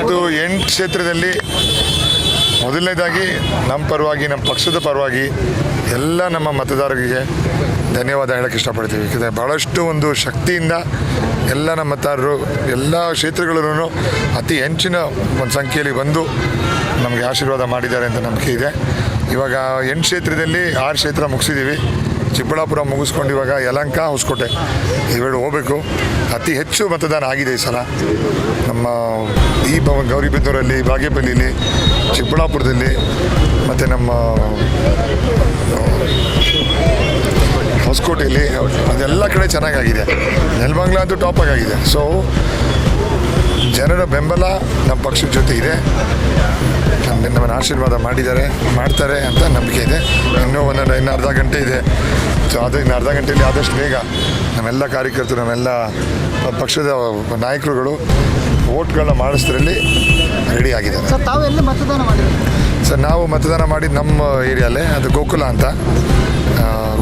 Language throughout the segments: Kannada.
ಇದು 8 ಕ್ಷೇತ್ರದಲ್ಲಿ ಮೊದಲನೇದಾಗಿ ನಮ್ಮ ಪರವಾಗಿ, ನಮ್ಮ ಪಕ್ಷದ ಪರವಾಗಿ ಎಲ್ಲ ನಮ್ಮ ಮತದಾರರಿಗೆ ಧನ್ಯವಾದ ಹೇಳೋಕ್ಕೆ ಇಷ್ಟಪಡ್ತೀವಿ. ಯಾಕಂದರೆ ಭಾಳಷ್ಟು ಒಂದು ಶಕ್ತಿಯಿಂದ ಎಲ್ಲ ನಮ್ಮ ಮತದಾರರು ಎಲ್ಲ ಕ್ಷೇತ್ರಗಳಲ್ಲೂ ಅತಿ ಹೆಚ್ಚಿನ ಒಂದು ಸಂಖ್ಯೆಯಲ್ಲಿ ಬಂದು ನಮಗೆ ಆಶೀರ್ವಾದ ಮಾಡಿದ್ದಾರೆ ಅಂತ ನಂಬಿಕೆ ಇದೆ. ಇವಾಗ 8 ಕ್ಷೇತ್ರದಲ್ಲಿ 6 ಕ್ಷೇತ್ರ ಮುಗಿಸಿದ್ದೀವಿ. ಚಿಕ್ಕಬಳ್ಳಾಪುರ ಮುಗಿಸ್ಕೊಂಡು ಇವಾಗ ಯಲಹಂಕ, ಹೊಸಕೋಟೆ ಇವೆರಡು ಹೋಗಬೇಕು. ಅತಿ ಹೆಚ್ಚು ಮತದಾನ ಆಗಿದೆ ಈ ಸಲ. ನಮ್ಮ ಈ ಗೌರಿಬಿದನೂರಲ್ಲಿ, ಬಾಗೇಪಲ್ಲಿಲಿ, ಚಿಕ್ಕಬಳ್ಳಾಪುರದಲ್ಲಿ ಮತ್ತು ನಮ್ಮ ಹೊಸಕೋಟೆಯಲ್ಲಿ ಅದೆಲ್ಲ ಕಡೆ ಚೆನ್ನಾಗಾಗಿದೆ. ನೆಲಮಂಗಲ ಅಂತೂ ಟಾಪಾಗಿದೆ. ಸೊ ಜನರ ಬೆಂಬಲ ನಮ್ಮ ಪಕ್ಷದ ಜೊತೆ ಇದೆ. ನಮ್ಮನ್ನು ಆಶೀರ್ವಾದ ಮಾಡ್ತಾರೆ ಅಂತ ನಂಬಿಕೆ ಇದೆ. ಇನ್ನೂ ಇನ್ನು ಅರ್ಧ ಗಂಟೆ ಇದೆ. ಸೊ ಅದು ಇನ್ನು ಅರ್ಧ ಗಂಟೆಯಲ್ಲಿ ಆದಷ್ಟು ಬೇಗ ನಮ್ಮೆಲ್ಲ ಕಾರ್ಯಕರ್ತರು, ನಮ್ಮೆಲ್ಲ ಪಕ್ಷದ ನಾಯಕರುಗಳು ವೋಟ್ಗಳನ್ನ ಮಾಡಿಸೋದ್ರಲ್ಲಿ ರೆಡಿ ಆಗಿದ್ದಾರೆ. ಸರ್, ತಾವು ಎಲ್ಲಿ ಮತದಾನ ಮಾಡಿದ್ದೀರಿ? ಸರ್, ನಾವು ಮತದಾನ ಮಾಡಿದ್ದು ನಮ್ಮ ಏರಿಯಲ್ಲೇ, ಅದು ಗೋಕುಲ ಅಂತ.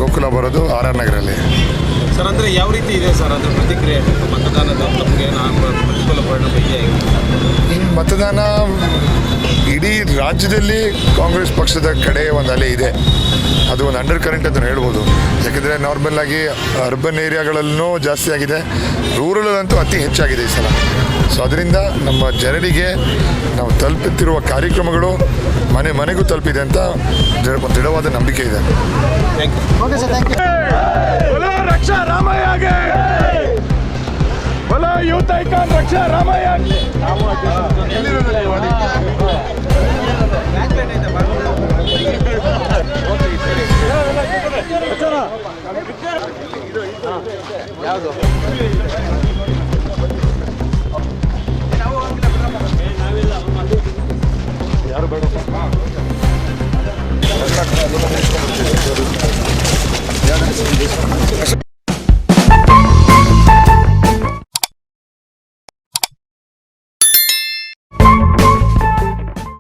ಗೋಕುಲ ಬರೋದು RR ನಗರಲ್ಲಿ. ಸರ್, ಅಂದರೆ ಯಾವ ರೀತಿ ಇದೆ ಸರ್ ಅದರ ಪ್ರತಿಕ್ರಿಯೆ? ಮತದಾನದ ತಮಗೆ ಪ್ರತಿಕೂಲ ಪರಿಣಾಮ ಇದೆ? ಮತದಾನ ಇಡೀ ರಾಜ್ಯದಲ್ಲಿ ಕಾಂಗ್ರೆಸ್ ಪಕ್ಷದ ಕಡೆ ಒಂದು ಅಲೆ ಇದೆ. ಅದು ಒಂದು ಅಂಡರ್ ಕರೆಂಟ್ ಅಂತ ಹೇಳ್ಬೋದು. ಯಾಕೆಂದರೆ ನಾರ್ಮಲ್ಲಾಗಿ ಅರ್ಬನ್ ಏರಿಯಾಗಳಲ್ಲೂ ಜಾಸ್ತಿ ಆಗಿದೆ, ರೂರಲಲ್ಲಂತೂ ಅತಿ ಹೆಚ್ಚಾಗಿದೆ ಈ ಸಲ. ಸೊ ಅದರಿಂದ ನಮ್ಮ ಜನರಿಗೆ ನಾವು ತಲುಪುತ್ತಿರುವ ಕಾರ್ಯಕ್ರಮಗಳು ಮನೆಗೂ ತಲುಪಿದೆ ಅಂತ ದೃಢವಾದ ನಂಬಿಕೆ ಇದೆ. Okay sir, thank you. Raksha ರಾಮಯ್ಯಗೆ, ಬಲ ಯೂತ್ ಐಕಾನ್ ರಕ್ಷಾ ರಾಮಯ್ಯ. ಯಾವುದು